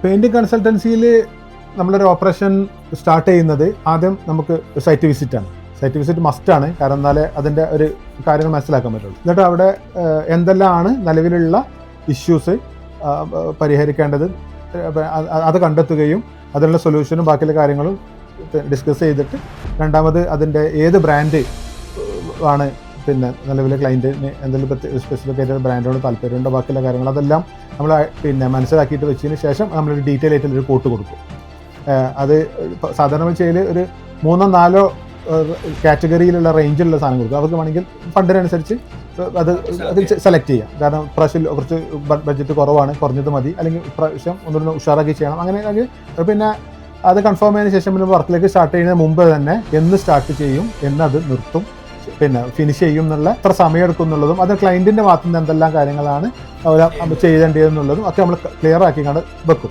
Painting കൺസൾട്ടൻസിയിൽ നമ്മളൊരു operation start ചെയ്യുന്നത് ആദ്യം നമുക്ക് സൈറ്റ് വിസിറ്റാണ്. സൈറ്റ് വിസിറ്റ് മസ്റ്റാണ്, കാരണം എന്നാലേ അതിൻ്റെ ഒരു കാര്യങ്ങൾ മനസ്സിലാക്കാൻ പറ്റുള്ളൂ. എന്നിട്ട് അവിടെ എന്തെല്ലാമാണ് നിലവിലുള്ള ഇഷ്യൂസ് പരിഹരിക്കേണ്ടത് അത് കണ്ടെത്തുകയും അതിനുള്ള സൊല്യൂഷനും ബാക്കിയുള്ള കാര്യങ്ങളും ഡിസ്കസ് ചെയ്തിട്ട് രണ്ടാമത് അതിൻ്റെ ഏത് ബ്രാൻഡ് ആണ് നിലവിലെ ക്ലയൻറ്റിന് എന്തെങ്കിലും സ്പെസിഫിക് ആയിട്ട് ബ്രാൻഡോട് താല്പര്യമുണ്ടോ ബാക്കിയുള്ള കാര്യങ്ങൾ അതെല്ലാം നമ്മൾ മനസ്സിലാക്കിയിട്ട് വെച്ചതിന് ശേഷം നമ്മളൊരു ഡീറ്റെയിൽ ആയിട്ടുള്ളൊരു കോട്ട് കൊടുക്കും. അത് സാധാരണ ചെയ്യൽ ഒരു 3-4 കാറ്റഗറിയിലുള്ള റേഞ്ചിലുള്ള സാധനം കൊടുക്കും. അവർക്ക് വേണമെങ്കിൽ ഫണ്ടിനനുസരിച്ച് അത് സെലക്ട് ചെയ്യാം. കാരണം ഇപ്രാവശ്യം കുറച്ച് ബഡ്ജറ്റ് കുറവാണ്, കുറഞ്ഞത് മതി, അല്ലെങ്കിൽ ഇപ്രാവശ്യം ഒന്നുകൂടി ഉഷാറാക്കി ചെയ്യണം. അങ്ങനെ പിന്നെ അത് കൺഫേം ചെയ്തതിന് ശേഷം പിന്നെ വർക്കിലേക്ക് സ്റ്റാർട്ട് ചെയ്യുന്നതിന് മുമ്പ് തന്നെ എന്ന് സ്റ്റാർട്ട് ചെയ്യും, എന്നത് നിർത്തും, ഫിനിഷ് ചെയ്യും എന്നുള്ള എത്ര സമയം എടുക്കും എന്നുള്ളതും അത് ക്ലയൻറ്റിൻ്റെ ഭാഗത്തു നിന്ന് എന്തെല്ലാം കാര്യങ്ങളാണ് അവർ ചെയ്യേണ്ടതെന്നുള്ളതും ഒക്കെ നമ്മൾ ക്ലിയർ ആക്കി വെക്കും.